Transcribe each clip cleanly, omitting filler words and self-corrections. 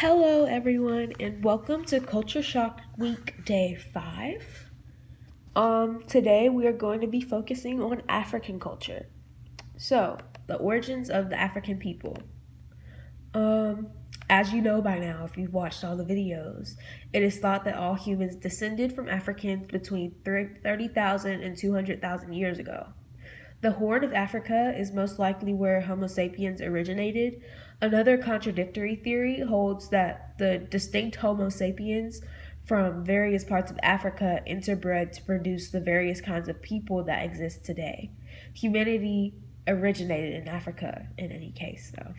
Hello, everyone, and welcome to Culture Shock Week Day 5. Today we are going to be focusing on African culture. So, the origins of the African people. Um, as you know by now, if you've watched all the videos, it is thought that all humans descended from Africans between 30,000 and 200,000 years ago. The Horn of Africa is most likely where Homo sapiens originated. Another contradictory theory holds that the distinct Homo sapiens from various parts of Africa interbred to produce the various kinds of people that exist today. Humanity originated in Africa in any case, though.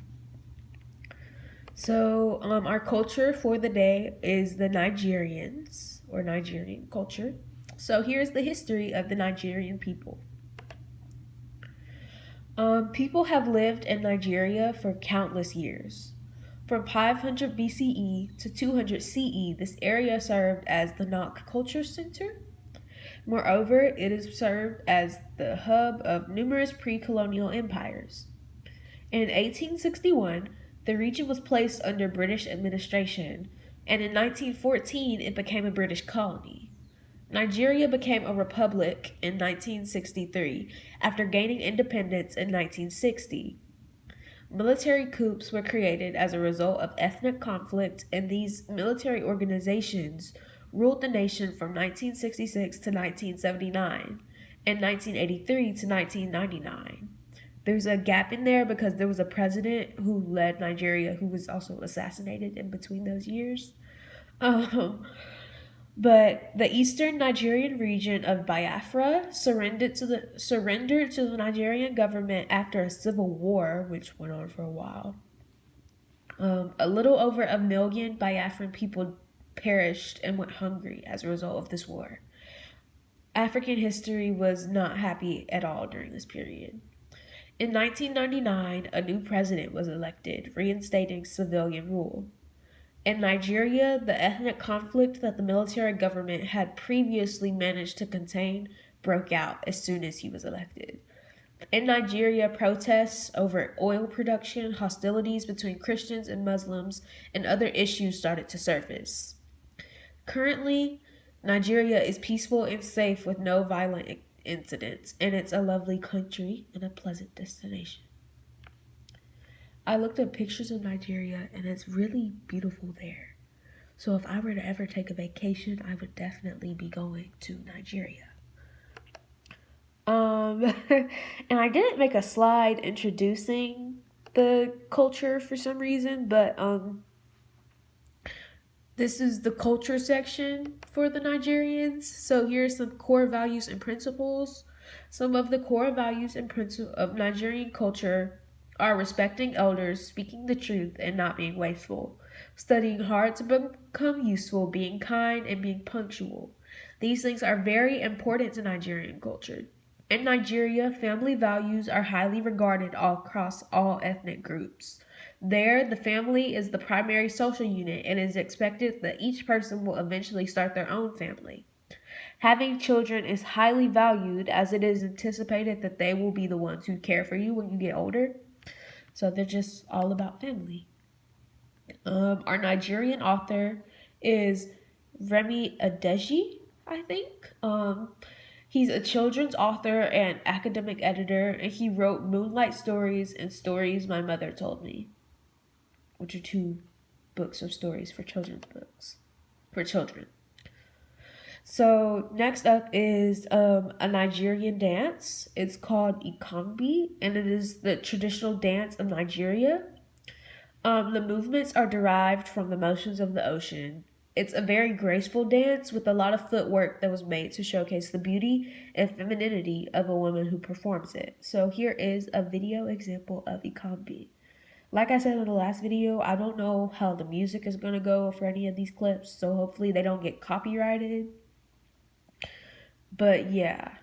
So, our culture for the day is the Nigerians, or Nigerian culture. So, here's the history of the Nigerian people. People have lived in Nigeria for countless years. From 500 BCE to 200 CE, this area served as the Nok Culture Center. Moreover, it is served as the hub of numerous pre colonial empires. In 1861, the region was placed under British administration, and in 1914, it became a British colony. Nigeria became a republic in 1963 after gaining independence in 1960. Military coups were created as a result of ethnic conflict, and these military organizations ruled the nation from 1966 to 1979 and 1983 to 1999. There's a gap in there because there was a president who led Nigeria who was also assassinated in between those years. Um, but the eastern Nigerian region of Biafra surrendered to the Nigerian government after a civil war, which went on for a while. A little over 1 million Biafran people perished and went hungry as a result of this war. African history was not happy at all during this period. In 1999, a new president was elected, reinstating civilian rule. In Nigeria, the ethnic conflict that the military government had previously managed to contain broke out as soon as he was elected. In Nigeria, protests over oil production, hostilities between Christians and Muslims, and other issues started to surface. Currently, Nigeria is peaceful and safe with no violent incidents, and it's a lovely country and a pleasant destination. I looked at pictures of Nigeria and it's really beautiful there. So if I were to ever take a vacation, I would definitely be going to Nigeria. And I didn't make a slide introducing the culture for some reason, but this is the culture section for the Nigerians. So here's some core values and principles. Some of the core values and principles of Nigerian culture are respecting elders, speaking the truth, and not being wasteful, studying hard to become useful, being kind, and being punctual. These things are very important to Nigerian culture. In Nigeria, family values are highly regarded across all ethnic groups. There, the family is the primary social unit and it is expected that each person will eventually start their own family. Having children is highly valued as it is anticipated that they will be the ones who care for you when you get older. So they're just all about family. Our Nigerian author is Remi Adeji, I think. He's a children's author and academic editor, and he wrote Moonlight Stories and Stories My Mother Told Me, which are two books of stories for children's books for children. So next up is a Nigerian dance. It's called Ikambi, and it is the traditional dance of Nigeria. The movements are derived from the motions of the ocean. It's a very graceful dance with a lot of footwork that was made to showcase the beauty and femininity of a woman who performs it. So here is a video example of Ikambi. Like I said in the last video, I don't know how the music is going to go for any of these clips, so hopefully they don't get copyrighted. But yeah.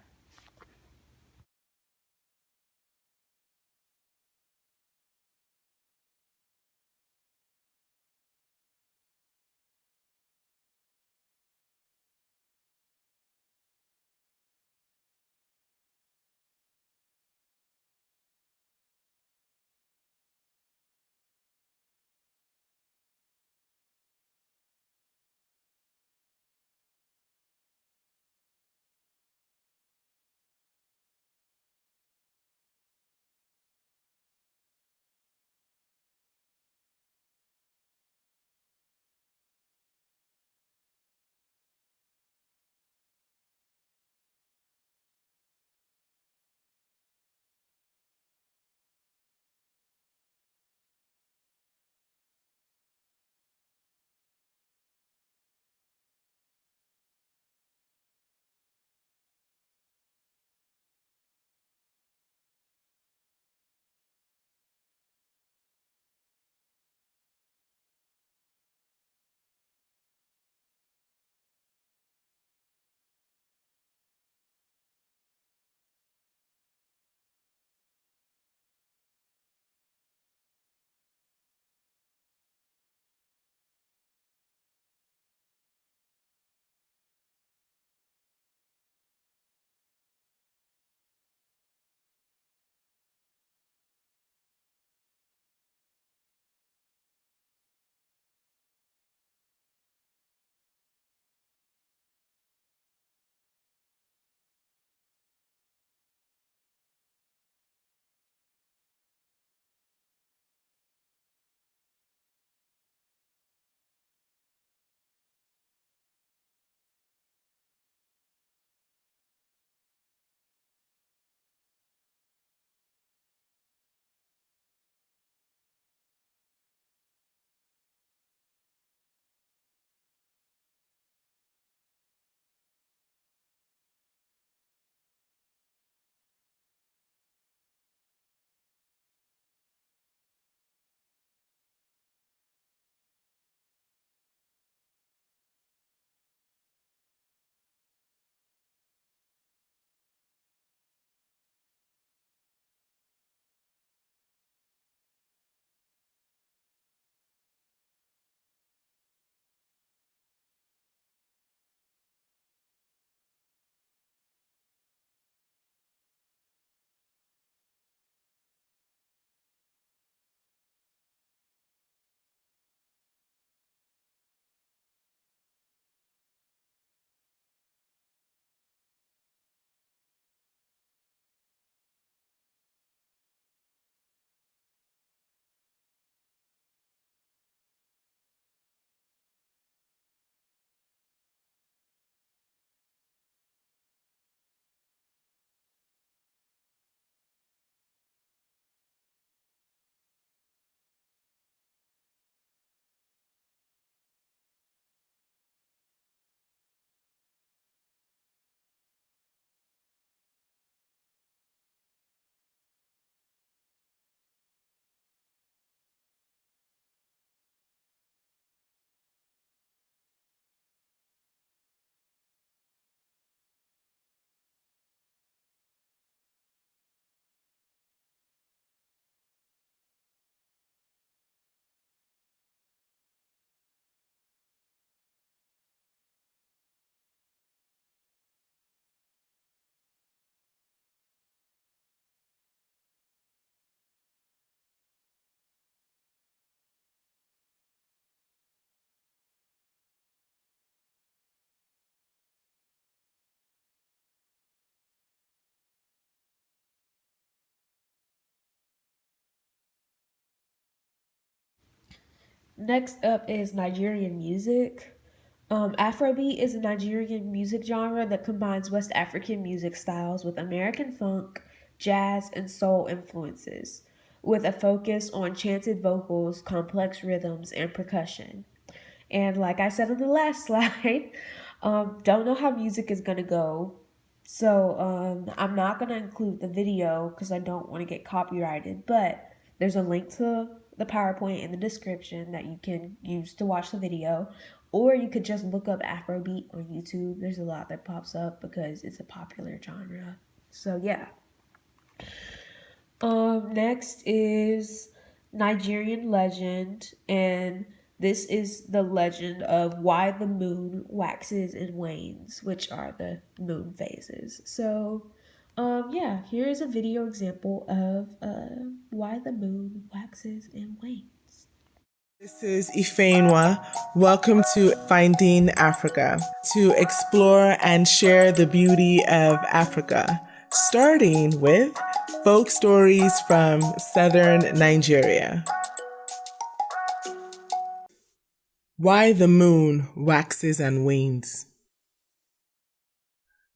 Next up is Nigerian music. Afrobeat is a Nigerian music genre that combines West African music styles with American funk, jazz, and soul influences, with a focus on chanted vocals, complex rhythms, and percussion. And like I said on the last slide, don't know how music is gonna go. So I'm not gonna include the video because I don't want to get copyrighted. But there's a link to the PowerPoint in the description that you can use to watch the video, or you could just look up Afrobeat on YouTube. There's a lot that pops up because it's a popular genre. So yeah. Next is Nigerian legend, and this is the legend of why the moon waxes and wanes, which are the moon phases. So, yeah, here is a video example of why the moon waxes and wanes. This is Ifeinwa. Welcome to Finding Africa, to explore and share the beauty of Africa, starting with folk stories from southern Nigeria. Why the moon waxes and wanes.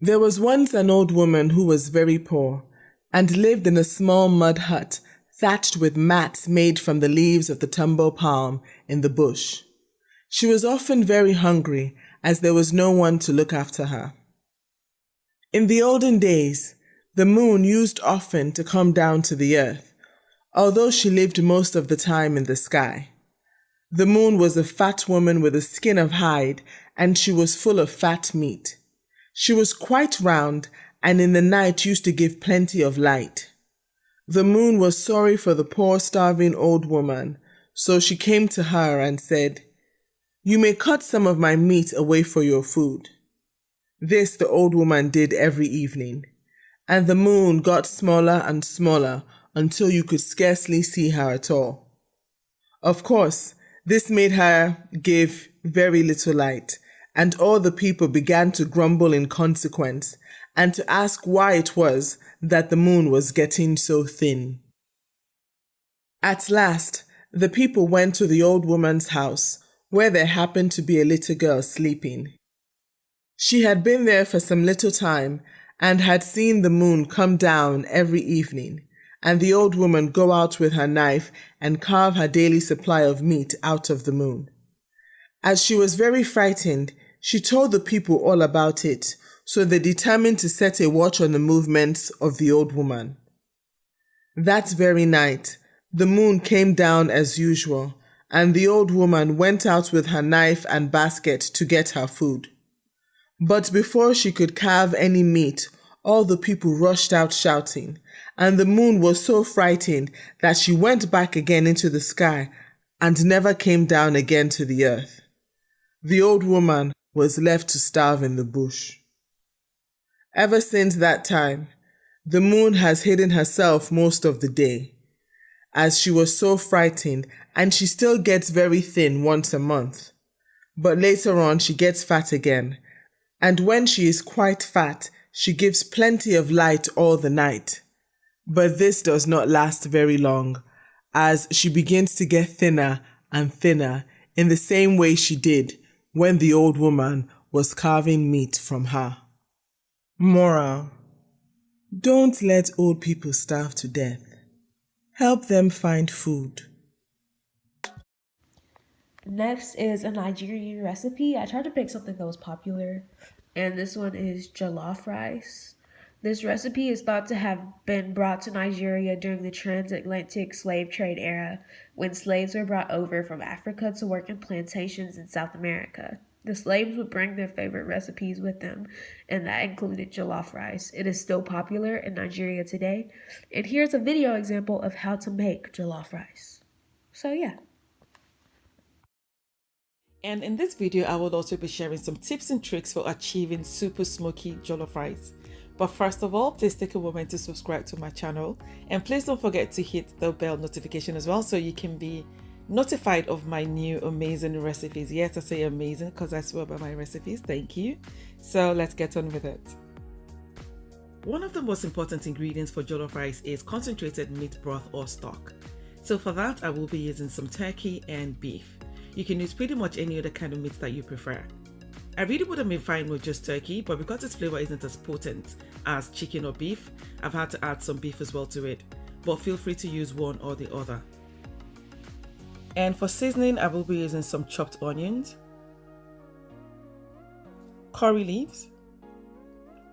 There was once an old woman who was very poor and lived in a small mud hut thatched with mats made from the leaves of the tumbo palm in the bush. She was often very hungry as there was no one to look after her. In the olden days, the moon used often to come down to the earth, although she lived most of the time in the sky. The moon was a fat woman with a skin of hide, and she was full of fat meat. She was quite round, and in the night used to give plenty of light. The moon was sorry for the poor starving old woman, so she came to her and said, "You may cut some of my meat away for your food." This the old woman did every evening, and the moon got smaller and smaller until you could scarcely see her at all. Of course, this made her give very little light, and all the people began to grumble in consequence, and to ask why it was that the moon was getting so thin. At last, the people went to the old woman's house, where there happened to be a little girl sleeping. She had been there for some little time, and had seen the moon come down every evening, and the old woman go out with her knife and carve her daily supply of meat out of the moon. As she was very frightened, she told the people all about it, so they determined to set a watch on the movements of the old woman. That very night, the moon came down as usual, and the old woman went out with her knife and basket to get her food. But before she could carve any meat, all the people rushed out shouting, and the moon was so frightened that she went back again into the sky and never came down again to the earth. The old woman was left to starve in the bush. Ever since that time, the moon has hidden herself most of the day, as she was so frightened, and she still gets very thin once a month. But later on she gets fat again, and when she is quite fat, she gives plenty of light all the night. But this does not last very long, as she begins to get thinner and thinner in the same way she did when the old woman was carving meat from her. Moral: don't let old people starve to death. Help them find food. Next is a Nigerian recipe. I tried to pick something that was popular, and this one is jollof rice. This recipe is thought to have been brought to Nigeria during the transatlantic slave trade era, when slaves were brought over from Africa to work in plantations in South America. The slaves would bring their favorite recipes with them, and that included jollof rice. It is still popular in Nigeria today, and here's a video example of how to make jollof rice. So yeah. And in this video, I will also be sharing some tips and tricks for achieving super smoky jollof rice. But first of all, please take a moment to subscribe to my channel, and please don't forget to hit the bell notification as well so you can be notified of my new amazing recipes. Yes, I say amazing because I swear by my recipes. Thank you. So let's get on with it. One of the most important ingredients for jollof rice is concentrated meat broth or stock. So for that, I will be using some turkey and beef. You can use pretty much any other kind of meat that you prefer. I really would have been fine with just turkey, but because its flavor isn't as potent as chicken or beef, I've had to add some beef as well to it. But feel free to use one or the other. And for seasoning, I will be using some chopped onions, curry leaves,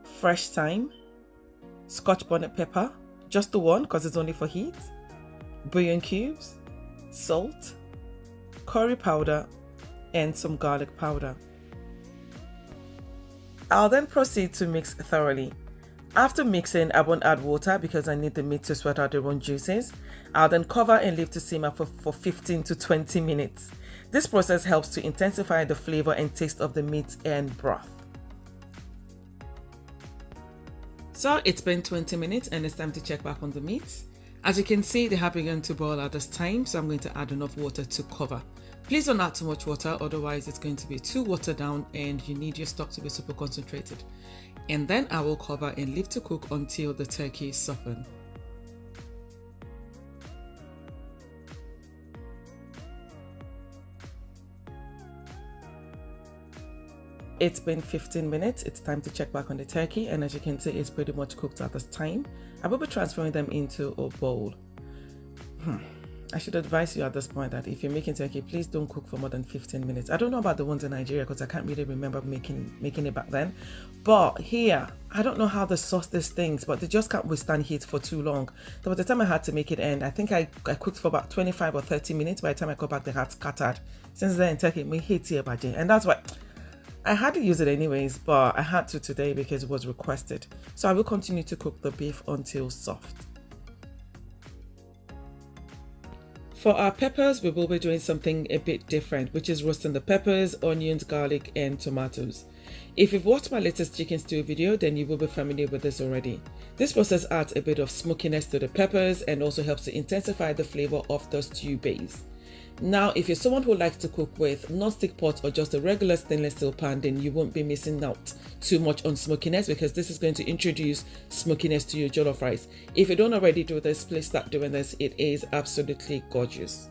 fresh thyme, Scotch bonnet pepper, just the one because it's only for heat, bouillon cubes, salt, curry powder, and some garlic powder. I'll then proceed to mix thoroughly. After mixing, I won't add water because I need the meat to sweat out their own juices. I'll then cover and leave to simmer for 15 to 20 minutes. This process helps to intensify the flavor and taste of the meat and broth. So it's been 20 minutes and it's time to check back on the meat. As you can see, they have begun to boil at this time, so I'm going to add enough water to cover. Please don't add too much water, otherwise it's going to be too watered down and you need your stock to be super concentrated. And then I will cover and leave to cook until the turkey is softened. It's been 15 minutes. It's time to check back on the turkey, and as you can see, it's pretty much cooked at this time. I will be transferring them into a bowl. I should advise you at this point that if you're making turkey, please don't cook for more than 15 minutes. I don't know about the ones in Nigeria because I can't really remember making it back then. But here, I don't know how they sauce these things, but they just can't withstand heat for too long. So by the time I had to make it end, I think I cooked for about 25 or 30 minutes. By the time I got back, they had scattered. Since then in turkey, we hate here, and that's why I had to use it anyways, but I had to today because it was requested. So I will continue to cook the beef until soft. For our peppers, we will be doing something a bit different, which is roasting the peppers, onions, garlic, and tomatoes. If you've watched my latest chicken stew video, then you will be familiar with this already. This process adds a bit of smokiness to the peppers and also helps to intensify the flavor of the stew base. Now, if you're someone who likes to cook with non-stick pots or just a regular stainless steel pan, then you won't be missing out too much on smokiness because this is going to introduce smokiness to your jollof rice. If you don't already do this, please start doing this. It is absolutely gorgeous.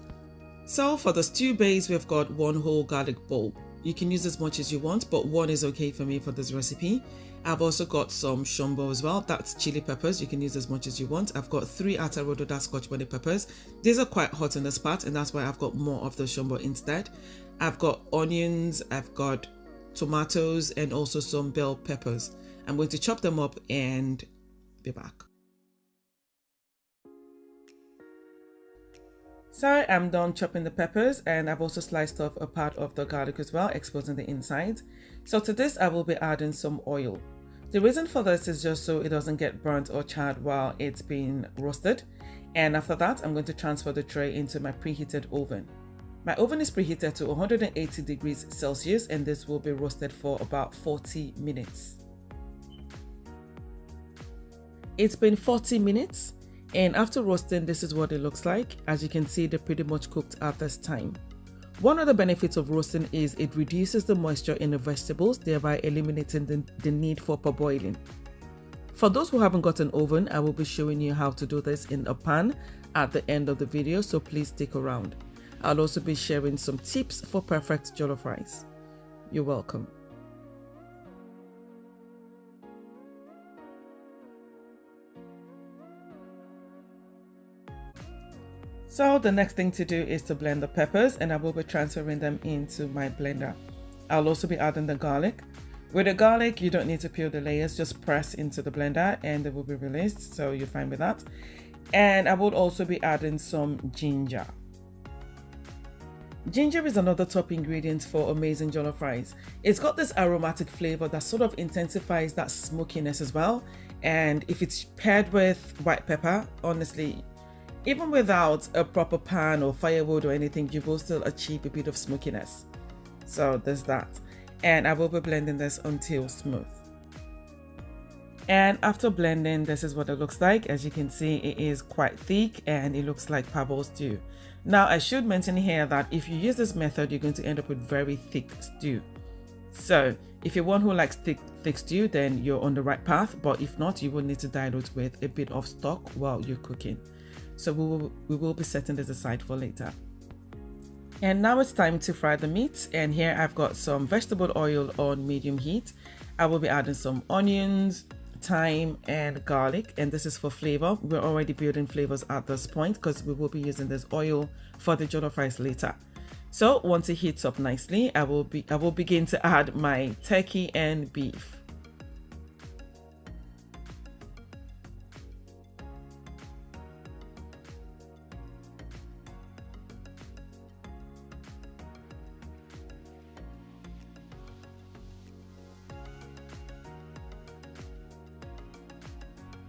So for the stew base, we've got one whole garlic bulb. You can use as much as you want, but one is okay for me for this recipe. I've also got some shombo as well. That's chili peppers. You can use as much as you want. I've got 3 atarodo, that's Scotch bonnet peppers. These are quite hot in this part, and that's why I've got more of the shombo instead. I've got onions, I've got tomatoes, and also some bell peppers. I'm going to chop them up and be back. So I'm done chopping the peppers, and I've also sliced off a part of the garlic as well, exposing the inside. So to this, I will be adding some oil. The reason for this is just so it doesn't get burnt or charred while it's being roasted. And after that, I'm going to transfer the tray into my preheated oven. My oven is preheated to 180 degrees Celsius, and this will be roasted for about 40 minutes. It's been 40 minutes. And after roasting, this is what it looks like. As you can see, they're pretty much cooked at this time. One of the benefits of roasting is it reduces the moisture in the vegetables, thereby eliminating the need for parboiling. For those who haven't got an oven, I will be showing you how to do this in a pan at the end of the video, so please stick around. I'll also be sharing some tips for perfect jollof rice. You're welcome. So the next thing to do is to blend the peppers, and I will be transferring them into my blender. I'll also be adding the garlic. With the garlic, you don't need to peel the layers, just press into the blender and they will be released, so you're fine with that. And I will also be adding some ginger. Ginger is another top ingredient for amazing jollof rice. It's got this aromatic flavor that sort of intensifies that smokiness as well. And if it's paired with white pepper, honestly, even without a proper pan or firewood or anything, you will still achieve a bit of smokiness. So there's that. And I will be blending this until smooth. And after blending, this is what it looks like. As you can see, it is quite thick and it looks like parboiled stew. Now, I should mention here that if you use this method, you're going to end up with very thick stew. So if you're one who likes thick stew, then you're on the right path. But if not, you will need to dilute with a bit of stock while you're cooking. So we will be setting this aside for later. And now it's time to fry the meat, and here I've got some vegetable oil on medium heat. I will be adding some onions, thyme and garlic, and this is for flavor. We're already building flavors at this point because we will be using this oil for the jollof rice later. So once it heats up nicely, I will begin to add my turkey and beef.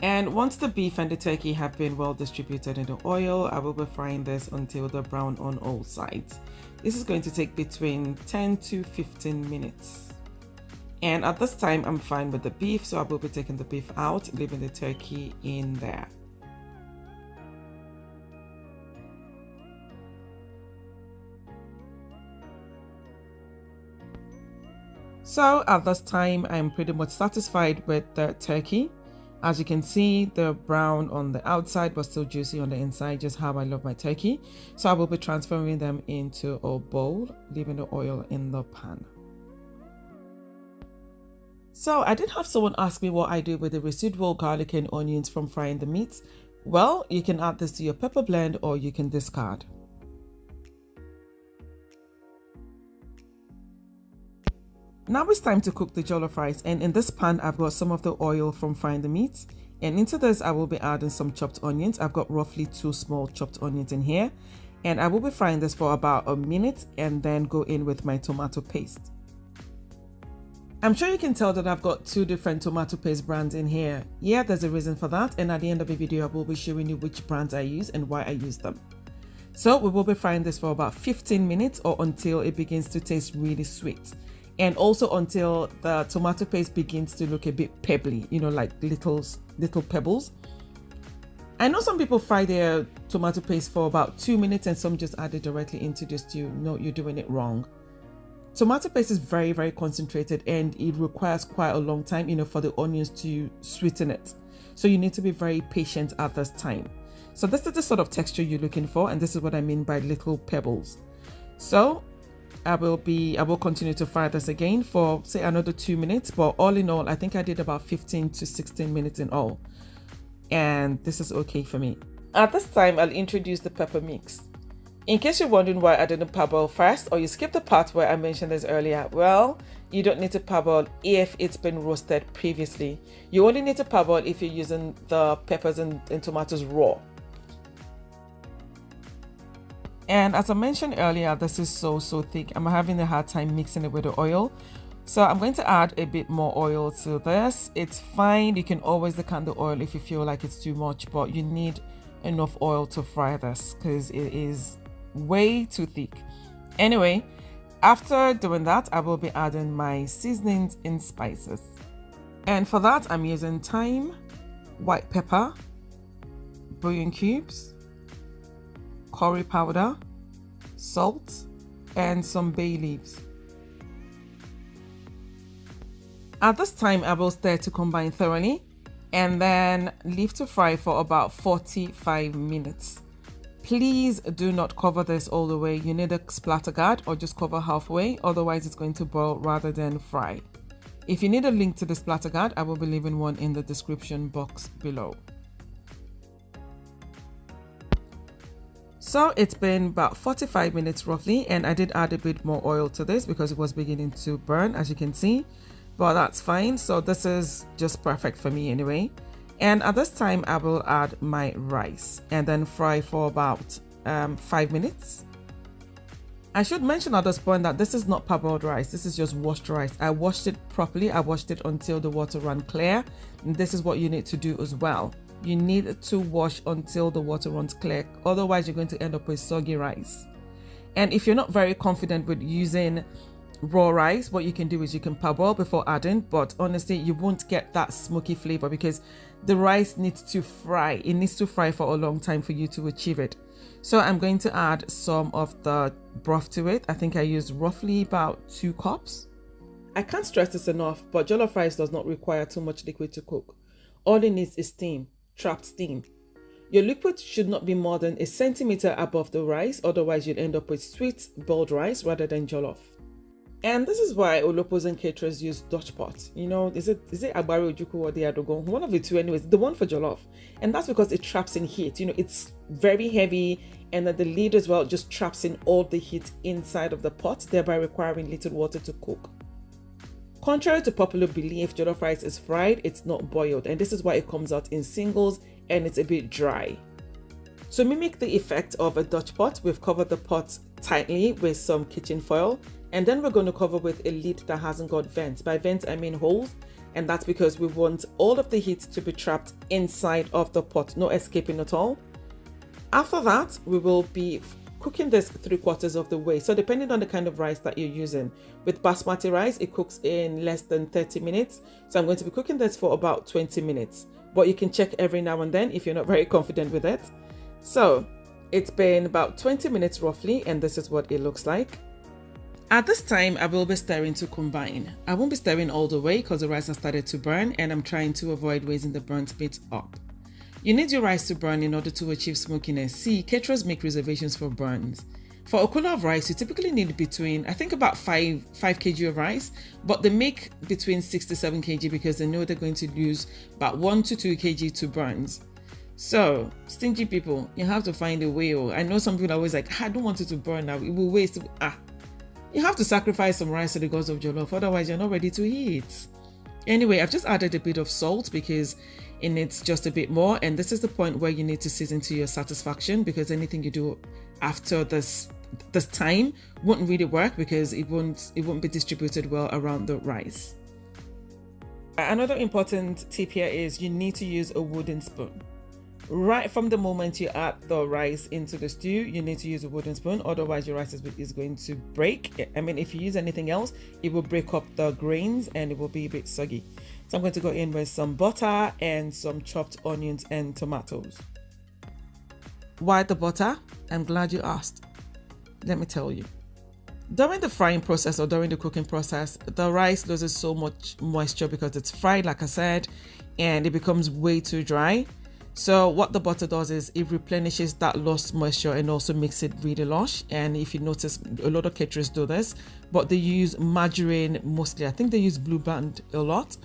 And once the beef and the turkey have been well distributed in the oil, I will be frying this until they're brown on all sides. This is going to take between 10 to 15 minutes. And at this time, I'm fine with the beef, so I will be taking the beef out, leaving the turkey in there. So at this time, I'm pretty much satisfied with the turkey. As you can see, the brown on the outside but still juicy on the inside, just how I love my turkey. So I will be transferring them into a bowl, leaving the oil in the pan. So I did have someone ask me what I do with the residual garlic and onions from frying the meat. Well, you can add this to your pepper blend or you can discard. Now it's time to cook the jollof rice, and in this pan I've got some of the oil from frying the meat, and into this I will be adding some chopped onions. I've got roughly 2 small chopped onions in here, and I will be frying this for about a minute and then go in with my tomato paste. I'm sure you can tell that I've got 2 different tomato paste brands in here. Yeah, there's a reason for that, and at the end of the video I will be showing you which brands I use and why I use them. So we will be frying this for about 15 minutes or until it begins to taste really sweet. And also until the tomato paste begins to look a bit pebbly, you know, like little pebbles. I know some people fry their tomato paste for about 2 minutes and some just add it directly into the stew. No, you're doing it wrong. Tomato paste is very, very concentrated and it requires quite a long time, you know, for the onions to sweeten it. So you need to be very patient at this time. So this is the sort of texture you're looking for, and this is what I mean by little pebbles. So I will continue to fry this again for say another 2 minutes, but all in all I think I did about 15 to 16 minutes in all, and this is okay for me. At this time I'll introduce the pepper mix. In case you're wondering why I didn't parboil first, or you skipped the part where I mentioned this earlier, well, you don't need to parboil if it's been roasted previously. You only need to parboil if you're using the peppers and tomatoes raw. And as I mentioned earlier, this is so thick. I'm having a hard time mixing it with the oil. So I'm going to add a bit more oil to this. It's fine. You can always decant the oil if you feel like it's too much, but you need enough oil to fry this because it is way too thick. Anyway, after doing that, I will be adding my seasonings and spices. And for that, I'm using thyme, white pepper, bouillon cubes, curry powder, salt, and some bay leaves. At this time, I will stir to combine thoroughly and then leave to fry for about 45 minutes. Please do not cover this all the way. You need a splatter guard or just cover halfway, otherwise it's going to boil rather than fry. If you need a link to the splatter guard, I will be leaving one in the description box below. So it's been about 45 minutes roughly, and I did add a bit more oil to this because it was beginning to burn, as you can see, but that's fine. So this is just perfect for me anyway. And at this time I will add my rice and then fry for about 5 minutes. I should mention at this point that this is not parboiled rice, this is just washed rice. I washed it properly. I washed it until the water ran clear, and this is what you need to do as well. You need to wash until the water runs clear, otherwise you're going to end up with soggy rice. And if you're not very confident with using raw rice, what you can do is you can parboil before adding, but honestly you won't get that smoky flavor because the rice needs to fry. It needs to fry for a long time for you to achieve it. So I'm going to add some of the broth to it. I think I used roughly about 2 cups. I can't stress this enough, but jollof rice does not require too much liquid to cook. All it needs is steam, trapped steam. Your liquid should not be more than a centimeter above the rice, otherwise you'll end up with sweet boiled rice rather than jollof. And this is why olopos and caterers use Dutch pot. You know, is it Agbari Ojuku or the Adogon? One of the two anyways, the one for jollof. And that's because it traps in heat. You know, it's very heavy, and that the lid as well just traps in all the heat inside of the pot, thereby requiring little water to cook. Contrary to popular belief, jollof rice is fried, it's not boiled, and this is why it comes out in singles and it's a bit dry. To mimic the effect of a Dutch pot, we've covered the pot tightly with some kitchen foil, and then we're going to cover with a lid that hasn't got vents. By vents, I mean holes, and that's because we want all of the heat to be trapped inside of the pot, no escaping at all. After that, we will be cooking this 3/4 of the way. So depending on the kind of rice that you're using, with basmati rice, it cooks in less than 30 minutes. So I'm going to be cooking this for about 20 minutes, but you can check every now and then if you're not very confident with it. So it's been about 20 minutes roughly, and this is what it looks like. At this time, I will be stirring to combine. I won't be stirring all the way because the rice has started to burn, and I'm trying to avoid raising the burnt bit up. You need your rice to burn in order to achieve smokiness. See, caterers make reservations for burns. For a kula of rice, you typically need between, I think about 5 kg of rice, but they make between 6 to 7 kg because they know they're going to lose about 1 to 2 kg to burns. So, stingy people, you have to find a way. I know some people are always like, I don't want it to burn now, it will waste. You have to sacrifice some rice to the gods of jollof, otherwise you're not ready to eat. Anyway, I've just added a bit of salt because it needs just a bit more, and this is the point where you need to season to your satisfaction, because anything you do after this time won't really work because it won't be distributed well around the rice. Another important tip here is you need to use a wooden spoon. Right from the moment you add the rice into the stew, you need to use a wooden spoon, otherwise your rice is going to break. I mean, if you use anything else, it will break up the grains and it will be a bit soggy. So I'm going to go in with some butter and some chopped onions and tomatoes. Why the butter? I'm glad you asked. Let me tell you. During the frying process or during the cooking process, the rice loses so much moisture because it's fried, like I said, and it becomes way too dry. So what the butter does is it replenishes that lost moisture and also makes it really lush. And if you notice, a lot of caterers do this, but they use margarine mostly. I think they use Blue Band a lot,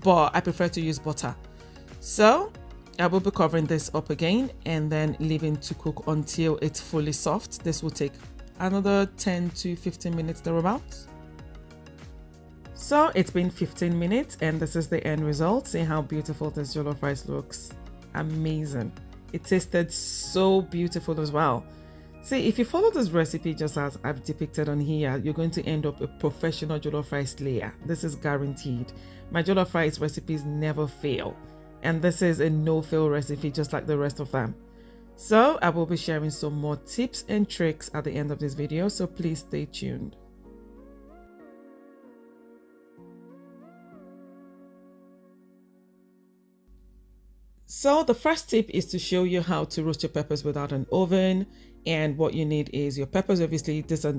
but I prefer to use butter. So I will be covering this up again and then leaving to cook until it's fully soft. This will take another 10 to 15 minutes thereabouts. So it's been 15 minutes and this is the end result. See how beautiful this jollof rice looks. Amazing. It tasted so beautiful as well. See, if you follow this recipe just as I've depicted on here, you're going to end up a professional jollof rice layer. This is guaranteed. My jollof rice recipes never fail, and this is a no-fail recipe just like the rest of them. So I will be sharing some more tips and tricks at the end of this video, so please stay tuned. So the first tip is to show you how to roast your peppers without an oven. And what you need is your peppers. Obviously, these are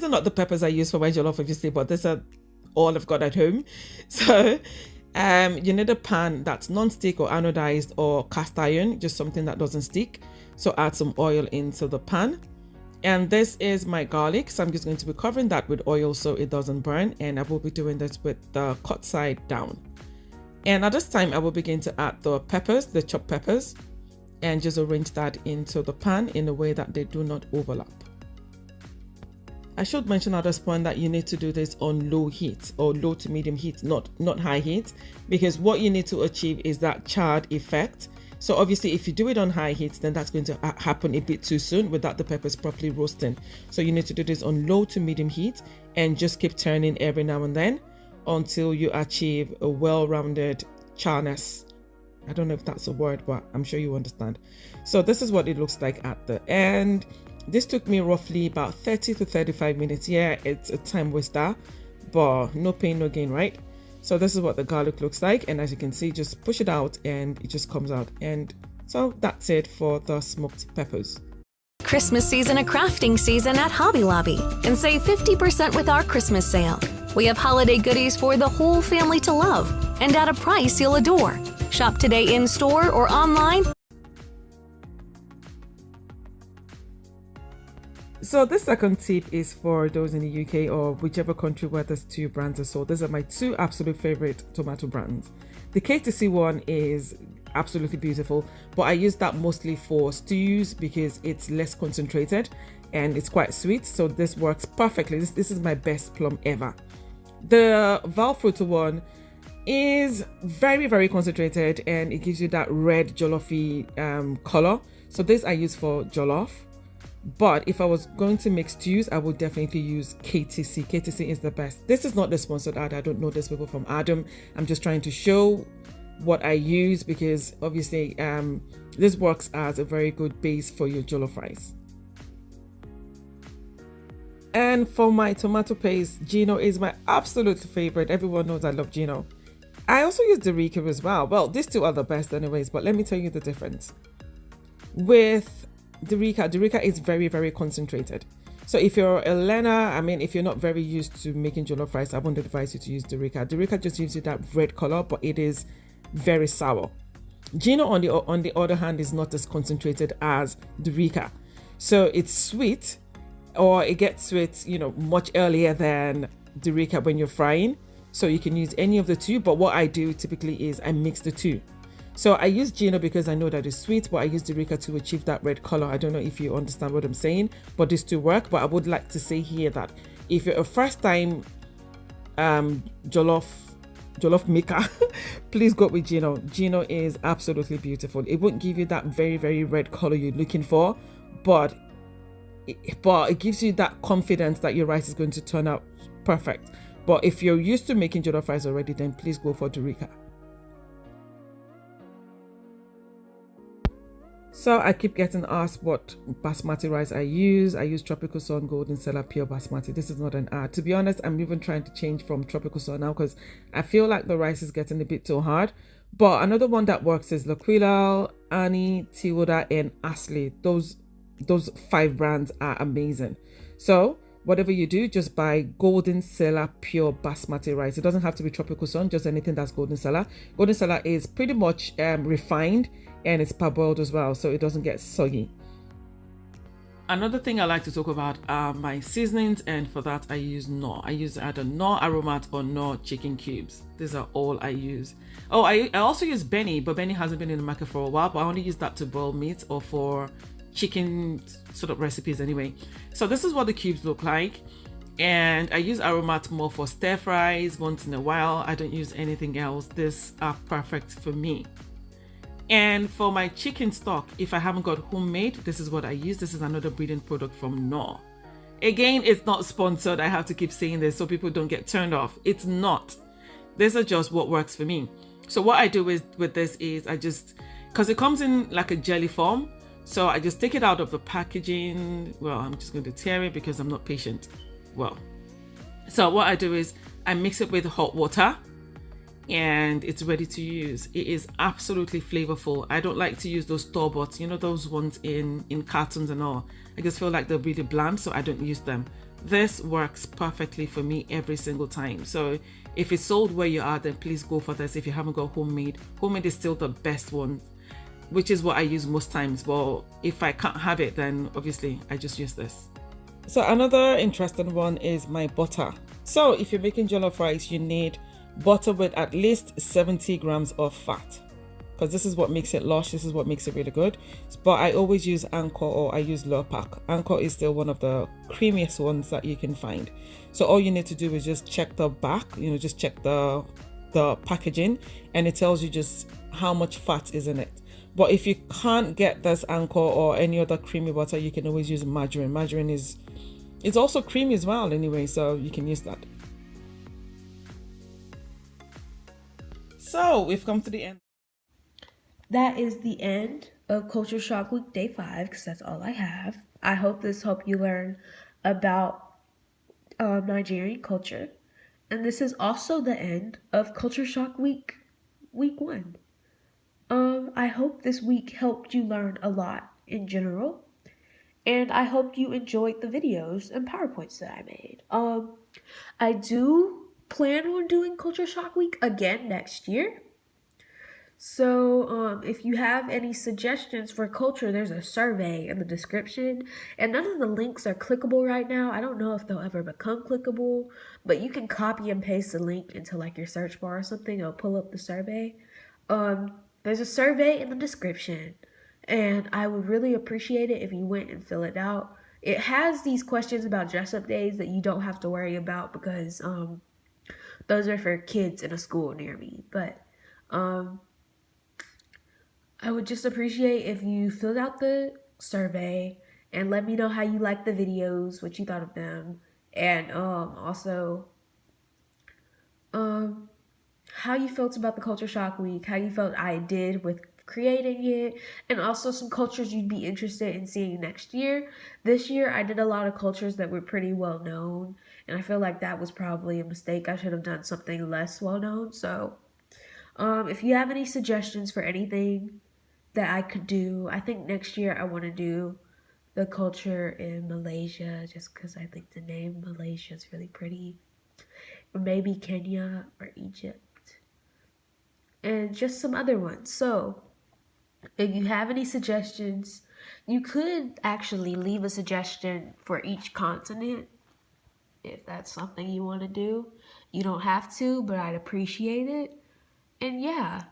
not the peppers I use for my jollof, obviously, but these are all I've got at home. So you need a pan that's non-stick or anodized or cast iron, just something that doesn't stick. So add some oil into the pan. And this is my garlic. So I'm just going to be covering that with oil so it doesn't burn. And I will be doing this with the cut side down. And at this time, I will begin to add the peppers, the chopped peppers, and just arrange that into the pan in a way that they do not overlap. I should mention at this point that you need to do this on low heat or low to medium heat, not high heat, because what you need to achieve is that charred effect. So obviously, if you do it on high heat, then that's going to happen a bit too soon without the peppers properly roasting. So you need to do this on low to medium heat and just keep turning every now and then until you achieve a well-rounded charness. I don't know if that's a word, but I'm sure you understand. So this is what it looks like at the end. This took me roughly about 30 to 35 minutes. Yeah, it's a time waster, but no pain, no gain, right? So this is what the garlic looks like. And as you can see, just push it out and it just comes out. And so that's it for the smoked peppers. Christmas season and crafting season at Hobby Lobby and save 50% with our Christmas sale. We have holiday goodies for the whole family to love and at a price you'll adore. Shop today in store or online. So this second tip is for those in the UK or whichever country where there's two brands are sold. These are my two absolute favorite tomato brands. The KTC one is absolutely beautiful, but I use that mostly for stews because it's less concentrated and it's quite sweet. So this works perfectly. This is my best plum ever. The Valfruto one is very, very concentrated and it gives you that red jollofy color. So this I use for jollof. But if I was going to make stews, I would definitely use KTC. KTC is the best. This is not the sponsored ad. I don't know these people from Adam. I'm just trying to show what I use because obviously this works as a very good base for your jollof rice. And for my tomato paste, Gino is my absolute favorite. Everyone knows I love Gino. I also use Dorica as well. Well, these two are the best anyways, but let me tell you the difference. With Dorica is very, very concentrated. So if you're a learner, if you're not very used to making jollof rice, I wouldn't advise you to use Dorica. Dorica just gives you that red color, but it is very sour. Gino, on the other hand, is not as concentrated as Dorica. So it's sweet, or it gets sweet, much earlier than Dorica when you're frying. So you can use any of the two, but what I do typically is I mix the two. So I use Gino because I know that it's sweet, but I use Dorica to achieve that red color. I don't know if you understand what I'm saying, but these two work. But I would like to say here that if you're a first time jollof maker, please go with Gino. Gino is absolutely beautiful. It won't give you that very, very red color you're looking for, but it gives you that confidence that your rice is going to turn out perfect. But if you're used to making jollof rice already, then please go for Dorica. So I keep getting asked what basmati rice I use. I use Tropical Sun Golden Cellar Pure Basmati. This is not an ad. To be honest, I'm even trying to change from Tropical Sun now because I feel like the rice is getting a bit too hard. But another one that works is L'Aquila, Annie, Tiwoda, and Ashley. Those 5 brands are amazing. So whatever you do, just buy Golden Cellar Pure Basmati rice. It doesn't have to be Tropical Sun, just anything that's Golden Cellar. Golden Cellar is pretty much refined and it's parboiled as well, so it doesn't get soggy. Another thing I like to talk about are my seasonings, and for that I use Knorr. I use either Knorr Aromat or Knorr chicken cubes. These are all I use. Oh, I also use Benny, but Benny hasn't been in the market for a while, but I only use that to boil meat or for chicken sort of recipes anyway. So this is what the cubes look like, and I use Aromat more for stir fries once in a while. I don't use anything else. These are perfect for me. And for my chicken stock, if I haven't got homemade, this is what I use. This is another breeding product from Knorr. Again, it's not sponsored. I have to keep saying this so people don't get turned off. It's not. These are just what works for me. So what I do with this is because it comes in like a jelly form, so I just take it out of the packaging. Well, I'm just going to tear it because I'm not patient. So what I do is I mix it with hot water and it's ready to use. It is absolutely flavorful. I don't like to use those store-bought, those ones in cartons and all. I just feel like they're really bland, so I don't use them. This works perfectly for me every single time. So if it's sold where you are, then please go for this. If you haven't got homemade is still the best one, which is what I use most times. Well, if I can't have it, then obviously I just use this. So another interesting one is my butter. So if you're making jollof rice, you need butter with at least 70 grams of fat, because this is what makes it lush. This is what makes it really good. But I always use Anchor or I use Lurpak. Anchor is still one of the creamiest ones that you can find. So all you need to do is just check the back, just check the packaging, and it tells you just how much fat is in it. But if you can't get this Anchor or any other creamy butter, you can always use margarine. Margarine it's also creamy as well anyway, so you can use that. So we've come to the end. That is the end of Culture Shock Week Day 5, because that's all I have. I hope this helped you learn about Nigerian culture. And this is also the end of Culture Shock Week 1. I hope this week helped you learn a lot in general. And I hope you enjoyed the videos and PowerPoints that I made. I do plan on doing Culture Shock Week again next year. So, if you have any suggestions for culture, there's a survey in the description, and none of the links are clickable right now. I don't know if they'll ever become clickable, but you can copy and paste the link into like your search bar or something. It'll pull up the survey. There's a survey in the description, and I would really appreciate it if you went and fill it out. It has these questions about dress up days that you don't have to worry about because those are for kids in a school near me. But I would just appreciate if you filled out the survey and let me know how you liked the videos, what you thought of them, and also um how you felt about the Culture Shock Week, how you felt I did with creating it, and also some cultures you'd be interested in seeing next year. This year, I did a lot of cultures that were pretty well known, and I feel like that was probably a mistake. I should have done something less well known. So, if you have any suggestions for anything that I could do, I think next year I want to do the culture in Malaysia just because I think the name Malaysia is really pretty. Or maybe Kenya or Egypt and just some other ones. So, if you have any suggestions, you could actually leave a suggestion for each continent if that's something you want to do. You don't have to, but I'd appreciate it. And yeah,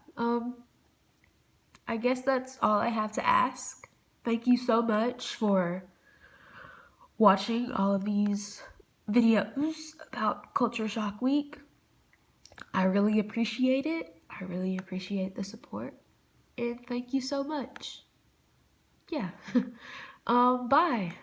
I guess that's all I have to ask. Thank you so much for watching all of these videos about Culture Shock Week. I really appreciate it. I really appreciate the support. And thank you so much. Yeah. Bye.